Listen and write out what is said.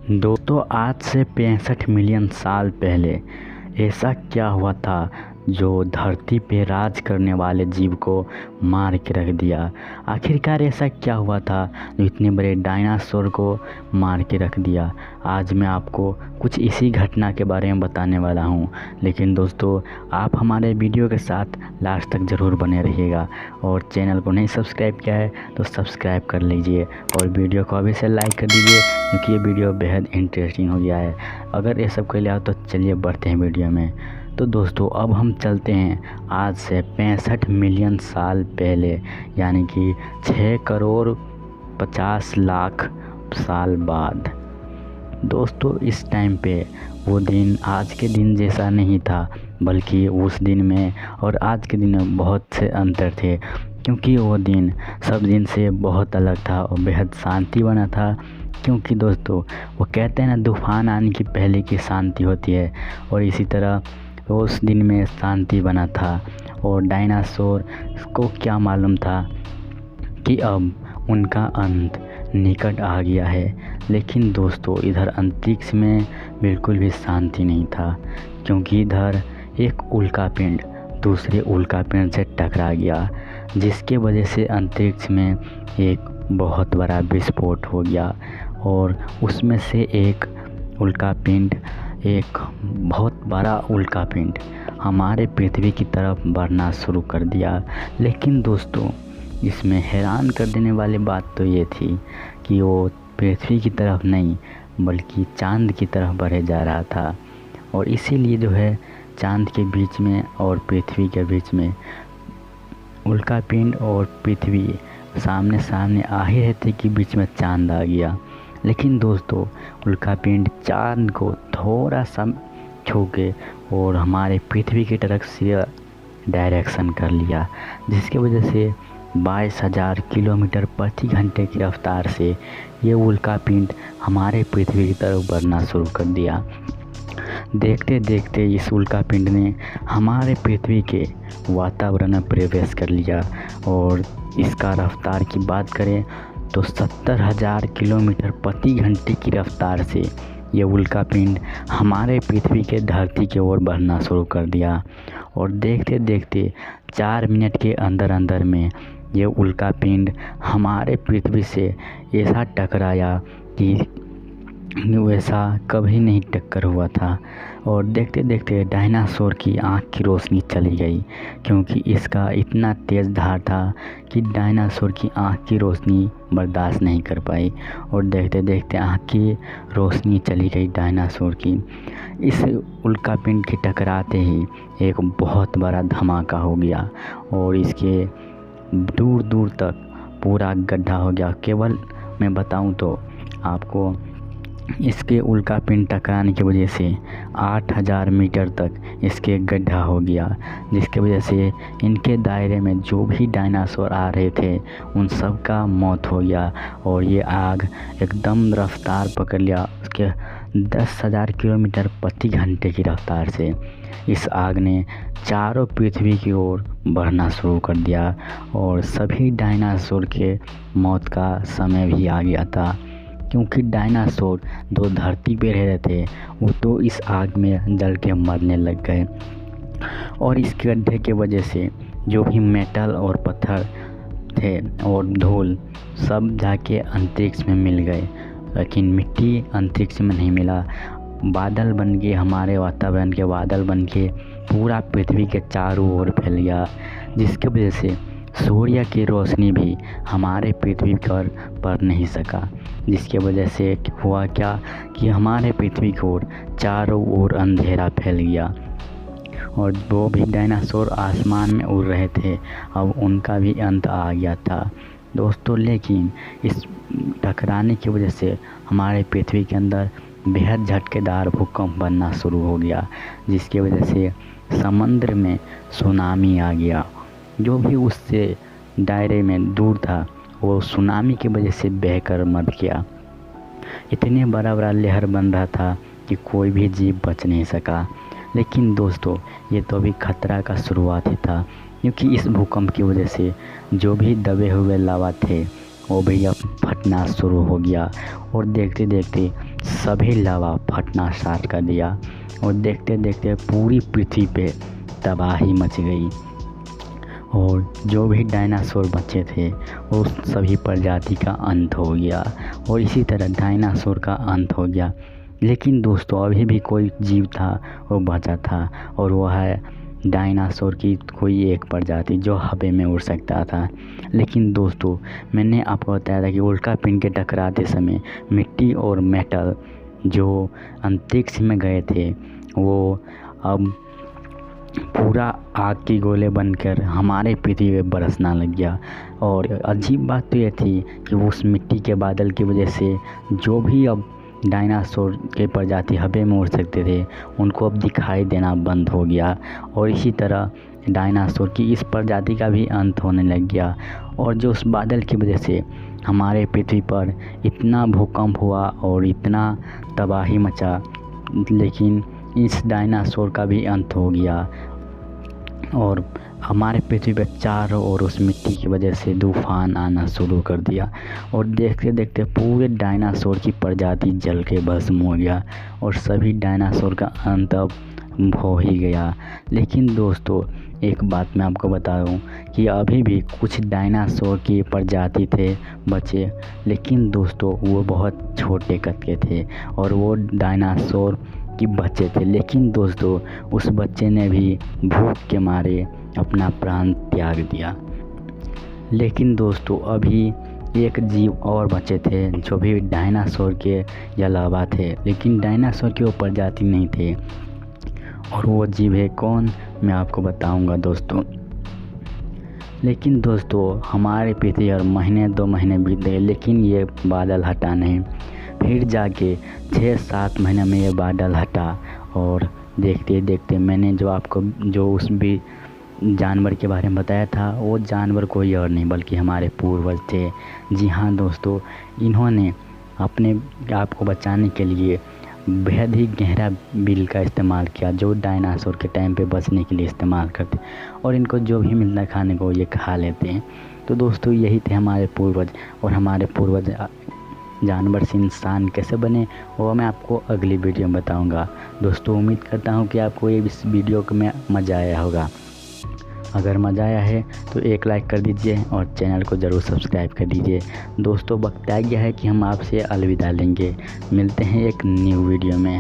दोस्तों, आज से 65 मिलियन साल पहले ऐसा क्या हुआ था जो धरती पे राज करने वाले जीव को मार के रख दिया। आखिरकार ऐसा क्या हुआ था जो इतने बड़े डायनासोर को मार के रख दिया। आज मैं आपको कुछ इसी घटना के बारे में बताने वाला हूँ। लेकिन दोस्तों, आप हमारे वीडियो के साथ लास्ट तक ज़रूर बने रहिएगा और चैनल को नहीं सब्सक्राइब किया है तो सब्सक्राइब कर लीजिए और वीडियो को अभी से लाइक कर दीजिए, क्योंकि ये वीडियो बेहद इंटरेस्टिंग हो गया है। अगर ये सब कर लिया तो चलिए बढ़ते हैं वीडियो में। तो दोस्तों, अब हम चलते हैं आज से 65 मिलियन साल पहले, यानी कि 6 करोड़ 50 लाख साल बाद। दोस्तों, इस टाइम पे वो दिन आज के दिन जैसा नहीं था, बल्कि उस दिन में और आज के दिन में बहुत से अंतर थे, क्योंकि वो दिन सब दिन से बहुत अलग था और बेहद शांति बना था। क्योंकि दोस्तों, वो कहते हैं ना, तूफान आने की पहले की शांति होती है, और इसी तरह उस दिन में शांति बना था। और डायनासोर को क्या मालूम था कि अब उनका अंत निकट आ गया है। लेकिन दोस्तों, इधर अंतरिक्ष में बिल्कुल भी शांति नहीं था, क्योंकि इधर एक उल्कापिंड दूसरे उल्कापिंड से टकरा गया, जिसके वजह से अंतरिक्ष में एक बहुत बड़ा विस्फोट हो गया और उसमें से एक उल्कापिंड, एक बहुत बड़ा उल्कापिंड हमारे पृथ्वी की तरफ बढ़ना शुरू कर दिया। लेकिन दोस्तों, इसमें हैरान कर देने वाली बात तो ये थी कि वो पृथ्वी की तरफ नहीं बल्कि चांद की तरफ बढ़े जा रहा था। और इसीलिए जो है, चांद के बीच में और पृथ्वी के बीच में उल्कापिंड और पृथ्वी सामने सामने आ ही रहते कि बीच में चांद आ गया। लेकिन दोस्तों, उल्कापिंड चांद को थोड़ा सा छू के और हमारे पृथ्वी की तरफ से डायरेक्शन कर लिया, जिसकी वजह से 22,000 किलोमीटर प्रति घंटे की रफ्तार से ये उल्कापिंड हमारे पृथ्वी की तरफ बढ़ना शुरू कर दिया। देखते देखते इस उल्कापिंड ने हमारे पृथ्वी के वातावरण में प्रवेश कर लिया, और इसका रफ्तार की बात करें तो 70,000 किलोमीटर प्रति घंटे की रफ्तार से ये उल्कापिंड हमारे पृथ्वी के धरती की ओर बढ़ना शुरू कर दिया। और देखते देखते 4 मिनट के अंदर अंदर में ये उल्कापिंड हमारे पृथ्वी से ऐसा टकराया कि वैसा कभी नहीं टक्कर हुआ था। और देखते देखते डायनासोर की आँख की रोशनी चली गई, क्योंकि इसका इतना तेज़ धार था कि डायनासोर की आँख की रोशनी बर्दाश्त नहीं कर पाई, और देखते देखते आँख की रोशनी चली गई डायनासोर की। इस उल्कापिंड के टकराते ही एक बहुत बड़ा धमाका हो गया, और इसके दूर दूर तक पूरा गड्ढा हो गया। केवल मैं बताऊं तो आपको, इसके उल्कापिंड टकराने की वजह से 8,000 मीटर तक इसके गड्ढा हो गया, जिसकी वजह से इनके दायरे में जो भी डायनासोर आ रहे थे उन सब का मौत हो गया। और ये आग एकदम रफ्तार पकड़ लिया, उसके 10,000 किलोमीटर प्रति घंटे की रफ्तार से इस आग ने चारों पृथ्वी की ओर बढ़ना शुरू कर दिया, और सभी डायनासोर के मौत का समय भी आ गया था। क्योंकि डायनासोर जो धरती पे रह रहे थे वो तो इस आग में जल के मरने लग गए, और इस गड्ढे के वजह से जो भी मेटल और पत्थर थे और धूल सब जाके अंतरिक्ष में मिल गए। लेकिन मिट्टी अंतरिक्ष में नहीं मिला, बादल बन के, हमारे वातावरण के बादल बन के पूरा पृथ्वी के चारों ओर फैल गया, जिसकी वजह से सूर्य की रोशनी भी हमारे पृथ्वी पर पड़ नहीं सका। जिसके वजह से हुआ क्या कि हमारे पृथ्वी की ओर चारों ओर अंधेरा फैल गया, और वो भी डायनासोर आसमान में उड़ रहे थे, अब उनका भी अंत आ गया था दोस्तों। लेकिन इस टकराने की वजह से हमारे पृथ्वी के अंदर बेहद झटकेदार भूकंप बनना शुरू हो गया, जिसकी वजह से समुद्र में सुनामी आ गया। जो भी उससे दायरे में दूर था वो सुनामी की वजह से बहकर मर गया। इतने बड़ा बड़ा लहर बन रहा था कि कोई भी जीव बच नहीं सका। लेकिन दोस्तों, ये तो अभी खतरा का शुरुआत ही था, क्योंकि इस भूकंप की वजह से जो भी दबे हुए लावा थे वो भी अब फट फटना शुरू हो गया और देखते देखते सभी लावा फटना स्टार्ट कर दिया और देखते देखते पूरी पृथ्वी पे तबाही मच गई और जो भी डायनासोर बचे थे उस सभी प्रजाति का अंत हो गया और इसी तरह डायनासोर का अंत हो गया। लेकिन दोस्तों अभी भी कोई जीव था वो बचा था और वह है डायनासोर की कोई एक प्रजाति जो हवा में उड़ सकता था। लेकिन दोस्तों मैंने आपको बताया था कि उल्का पिंड के टकराते समय मिट्टी और मेटल जो अंतरिक्ष में गए थे वो अब पूरा आग के गोले बनकर हमारे पृथ्वी पे बरसना लग गया। और अजीब बात तो ये थी कि उस मिट्टी के बादल की वजह से जो भी अब डायनासोर के प्रजाति हवा में उड़ सकते थे उनको अब दिखाई देना बंद हो गया और इसी तरह डायनासोर की इस प्रजाति का भी अंत होने लग गया। और जो उस बादल की वजह से हमारे पृथ्वी पर इतना भूकंप हुआ और इतना तबाही मचा, लेकिन इस डायनासोर का भी अंत हो गया और हमारे पृथ्वी पर चारों ओर उस मिट्टी की वजह से तूफान आना शुरू कर दिया और देखते देखते पूरे डायनासोर की प्रजाति जल के भस्म हो गया और सभी डायनासोर का अंत अब हो ही गया। लेकिन दोस्तों एक बात मैं आपको बता दूं कि अभी भी कुछ डायनासोर की प्रजाति थे बचे, लेकिन दोस्तों वो बहुत छोटे कद के थे और वो डायनासोर कि बच्चे थे। लेकिन दोस्तों उस बच्चे ने भी भूख के मारे अपना प्राण त्याग दिया। लेकिन दोस्तों अभी एक जीव और बचे थे जो भी डायनासोर के अलावा थे, लेकिन डायनासोर की वो प्रजाति नहीं थे और वो जीव है कौन मैं आपको बताऊंगा दोस्तों। लेकिन दोस्तों हमारे पृथ्वी और महीने 2 महीने बीत गए लेकिन ये बादल हटा नहीं। फिर जाके 6-7 महीने में ये बादल हटा और देखते देखते मैंने जो आपको जो उस भी जानवर के बारे में बताया था वो जानवर कोई और नहीं बल्कि हमारे पूर्वज थे। जी हाँ दोस्तों, इन्होंने अपने आप को बचाने के लिए बेहद ही गहरा बिल का इस्तेमाल किया जो डायनासोर के टाइम पे बचने के लिए इस्तेमाल करते और इनको जो भी मिलता है खाने को ये खा लेते हैं। तो दोस्तों यही थे हमारे पूर्वज और हमारे पूर्वज जानवर से इंसान कैसे बने वो मैं आपको अगली वीडियो में बताऊंगा। दोस्तों उम्मीद करता हूँ कि आपको ये इस वीडियो को में मज़ा आया होगा। अगर मज़ा आया है तो एक लाइक कर दीजिए और चैनल को ज़रूर सब्सक्राइब कर दीजिए। दोस्तों वक्त आ गया है कि हम आपसे अलविदा लेंगे। मिलते हैं एक न्यू वीडियो में।